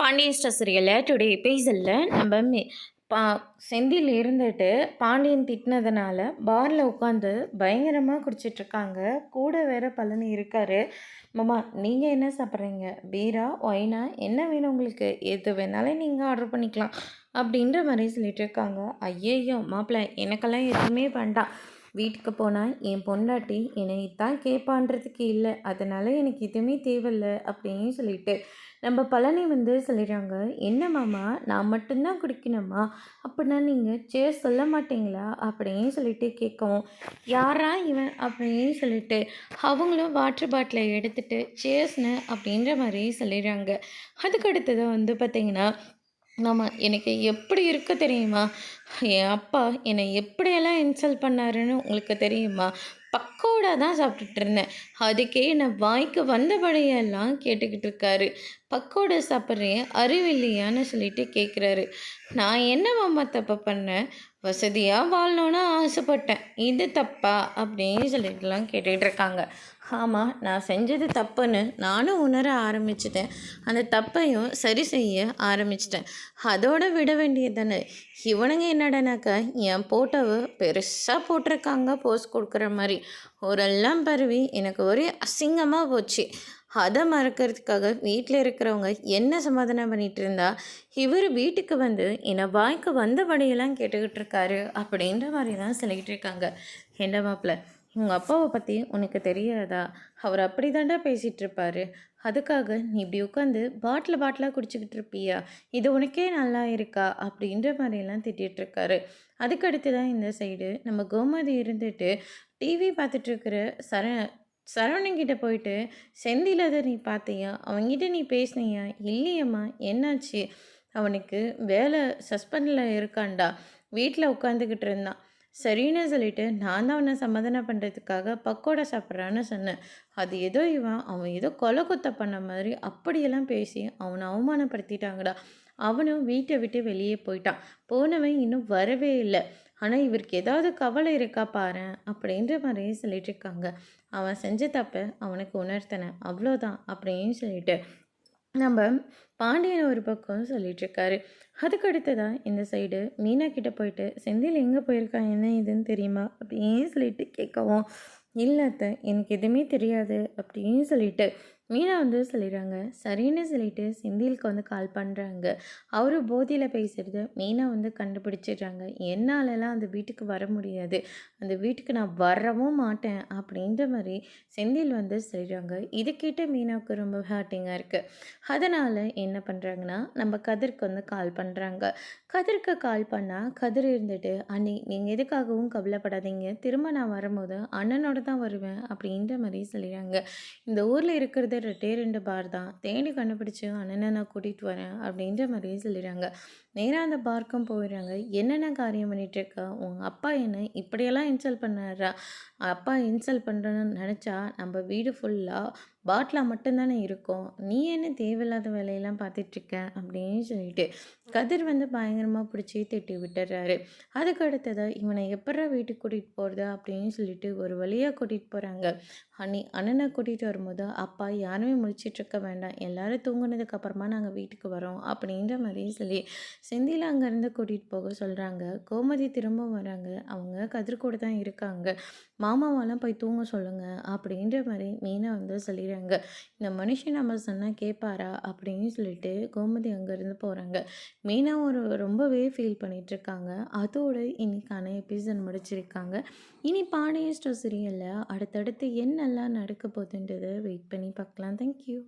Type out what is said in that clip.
Pandian store சீரியலில் today எபிசோடில் நம்ம பா செந்தில் இருந்துட்டு பாண்டியன் திட்டினதுனால பாரில் உட்காந்து பயங்கரமாக குடிச்சிட்ருக்காங்க. கூட வேற பழனி இருக்கார். மாமா நீங்கள் என்ன சாப்பிட்றீங்க? பீரா ஒயினா என்ன வேணும் உங்களுக்கு? எது வேணாலும் நீங்கள் ஆர்டர் பண்ணிக்கலாம் அப்படின்ற மாதிரி சொல்லிட்டு இருக்காங்க. ஐயையோ மாப்பிள்ளை எனக்கெல்லாம் எதுவுமே வேண்டாம். வீட்டுக்கு போனால் என் பொண்டாட்டி என்னை தான் கேட்பான்றதுக்கு இல்லை, அதனால் எனக்கு எதுவுமே தேவையில்லை அப்படின்னு சொல்லிட்டு நம்ம பழனி வந்து சொல்லிடுறாங்க. என்ன மாமா நான் மட்டும்தான் குடிக்கணுமா? அப்படின்னா நீங்கள் சேர் சொல்ல மாட்டீங்களா அப்படின்னு சொல்லிட்டு கேட்கவும், யாரா இவன் அப்படின்னு சொல்லிட்டு அவங்களும் வாட்டர் பாட்டிலை எடுத்துகிட்டு சேர்ஸ்னு அப்படின்ற மாதிரி சொல்லிடுறாங்க. அதுக்கு அடுத்தது வந்து பார்த்திங்கன்னா, ஆமாம் எனக்கு எப்படி இருக்க தெரியுமா? என் அப்பா என்னை எப்படியெல்லாம் இன்சல்ட் பண்ணாருன்னு உங்களுக்கு தெரியுமா? பக்கோடா தான் சாப்பிட்டுட்டு இருந்தேன். அதுக்கே என்னை வாய்க்கு வந்தபடியெல்லாம் கேட்டுக்கிட்டு இருக்காரு. பக்கோடா சாப்பிட்றேன் அறிவில்லையான்னு சொல்லிட்டு கேட்குறாரு. நான் என்ன மாமா தப்பு பண்ணேன்? வசதியாக வாழணுன்னு ஆசைப்பட்டேன், இது தப்பா அப்படின்னு சொல்லிட்டுலாம் கேட்டுக்கிட்டு இருக்காங்க. ஆமாம் நான் செஞ்சது தப்புன்னு நானும் உணர ஆரம்பிச்சிட்டேன். அந்த தப்பையும் சரி செய்ய ஆரம்பிச்சிட்டேன். அதோட விட வேண்டியது தானே. இவனுங்க என்னடனாக்கா என் போட்டோவை பெருசாக போட்டிருக்காங்க போஸ்ட் கொடுக்குற மாதிரி. ஓரெல்லாம் பரவி எனக்கு ஒரே அசிங்கமாக போச்சு. அதை மறக்கிறதுக்காக வீட்டில் இருக்கிறவங்க என்ன சமாதானம் பண்ணிகிட்டு இருந்தா, இவர் வீட்டுக்கு வந்து என்னை வாய்க்கு வந்தபடியெல்லாம் கேட்டுக்கிட்டு இருக்காரு அப்படின்ற மாதிரி தான் சொல்லிக்கிட்டு இருக்காங்க. என்ன மாப்பிள்ள உங்கள் அப்பாவை பற்றி உனக்கு தெரியாதா? அவர் அப்படி தாண்டா பேசிகிட்டு இருப்பார். அதுக்காக நீ இப்படி உட்காந்து பாட்டிலாக குடிச்சிக்கிட்டு இருப்பியா? இது உனக்கே நல்லா இருக்கா அப்படின்ற மாதிரியெல்லாம் திட்டிகிட்ருக்காரு. அதுக்கடுத்து தான் இந்த சைடு நம்ம கோமதி இருந்துட்டு டிவி பார்த்துட்ருக்கிற சரவணங்கிட்ட போயிட்டு, செந்தில் அதை நீ பார்த்தியா? அவன்கிட்ட நீ பேசுனியா? இல்லையம்மா என்னாச்சு? அவனுக்கு வேலை சஸ்பெண்டில் இருக்கான்டா. வீட்டில் உட்காந்துக்கிட்டு இருந்தான். சரின்னு சொல்லிட்டு நான் தான் அவனை சமாதானம் பண்ணுறதுக்காக பக்கோடா சாப்பிட்றான்னு சொன்னேன். அது ஏதோ அவன் ஏதோ கொலை குத்த பண்ண மாதிரி அப்படியெல்லாம் பேசி அவனை அவமானப்படுத்திட்டாங்கடா. அவனும் வீட்டை விட்டு வெளியே போயிட்டான். போனவன் இன்னும் வரவே இல்லை. ஆனால் இவருக்கு ஏதாவது கவலை இருக்கா பாரேன் அப்படின்ற மாதிரியே சொல்லிட்டு இருக்காங்க. அவன் செஞ்ச தப்பை அவனுக்கு உணர்த்தினேன் அவ்வளோதான் அப்படின்னு சொல்லிட்டு நம்ம பாண்டியன் ஒரு பக்கம் சொல்லிகிட்ருக்காரு. அதுக்கு அடுத்ததான் இந்த சைடு மீனா கிட்டே போயிட்டு செந்தில் எங்கே போயிருக்கான் என்ன இதுன்னு தெரியுமா அப்படின்னு சொல்லிட்டு கேட்கவும், இல்லை அத்தை எனக்கு எதுவுமே தெரியாது அப்படின்னு சொல்லிட்டு மீனா வந்து சொல்லிடுறாங்க. சரின்னு சொல்லிட்டு செந்திலுக்கு வந்து கால் பண்ணுறாங்க. அவர் போதியில் பேசுகிறது மீனா வந்து கண்டுபிடிச்சிடுறாங்க. என்னாலலாம் அந்த வீட்டுக்கு வர முடியாது, அந்த வீட்டுக்கு நான் வரவும் மாட்டேன் அப்படின்ற மாதிரி செந்தில் வந்து சொல்லிடுறாங்க. இது கேட்ட மீனாவுக்கு ரொம்ப ஹார்ட்டிங்காக இருக்குது. அதனால் என்ன பண்ணுறாங்கன்னா நம்ம கதிருக்கு வந்து கால் பண்ணுறாங்க. கதிருக்கு கால் பண்ணால் கதிர் இருந்துட்டு, அண்ணி நீங்கள் எதுக்காகவும் கவலைப்படாதீங்க, திரும்ப நான் வரும்போது அண்ணனோட தான் வருவேன் அப்படின்ற மாதிரி சொல்லிடுறாங்க. இந்த ஊரில் இருக்கிறது 2 பார் தான், தேடி கண்டுபிடிச்சி அண்ணனை நான் கூட்டிகிட்டு வரேன் அப்படின்ற மாதிரியே சொல்லிடுறாங்க. நேராக அந்த பார்க்கும் போயிடுறாங்க. என்னென்ன காரியம் பண்ணிகிட்ருக்கா? உங்கள் அப்பா என்ன இப்படியெல்லாம் இன்சல்ட் பண்ணாரா? அப்பா இன்சல்ட் பண்ணுறேன்னு நினச்சா நம்ம வீடு ஃபுல்லாக பாட்டிலாக மட்டும்தானே இருக்கும். நீ என்ன தேவையில்லாத வேலையெல்லாம் பார்த்துட்ருக்க அப்படின்னு சொல்லிட்டு கதிர் வந்து பயங்கரமாக பிடிச்சி திட்டி விட்டுறாரு. அதுக்கு அடுத்ததாக இவனை எப்படா வீட்டுக்கு கூட்டிகிட்டு போகிறது அப்படின்னு சொல்லிட்டு ஒரு வழியாக கூட்டிகிட்டு போகிறாங்க. அண்ணனை கூட்டிகிட்டு வரும்போது, அப்பா யாருமே முழிச்சிட்ருக்க வேண்டாம், எல்லோரும் தூங்குனதுக்கப்புறமா நாங்கள் வீட்டுக்கு வரோம் அப்படின்ற மாதிரி சொல்லி செந்தில் அங்கேருந்து கூட்டிகிட்டு போக சொல்கிறாங்க. கோமதி திரும்ப வராங்க. அவங்க கதிர் கூட தான் இருக்காங்க. மாமாவெல்லாம் போய் தூங்க சொல்லுங்கள் அப்படின்ற மாதிரி மீனா வந்து சொல்லிடுறாங்க. இந்த மனுஷன் நம்ம சொன்னால் கேட்பாரா அப்படின்னு சொல்லிட்டு கோமதி அங்கேருந்து போகிறாங்க. மீனா ரொம்பவே ஃபீல் பண்ணிகிட்ருக்காங்க. அதோட இன்னைக்கான எபிசோட் முடிச்சிருக்காங்க. இனி பாண்டியன் ஸ்டோர் சீரியலில் அடுத்தடுத்து என்னெல்லாம் நடக்க போகுதுன்றதை வெயிட் பண்ணி பார்க்கலாம். தேங்க்யூ.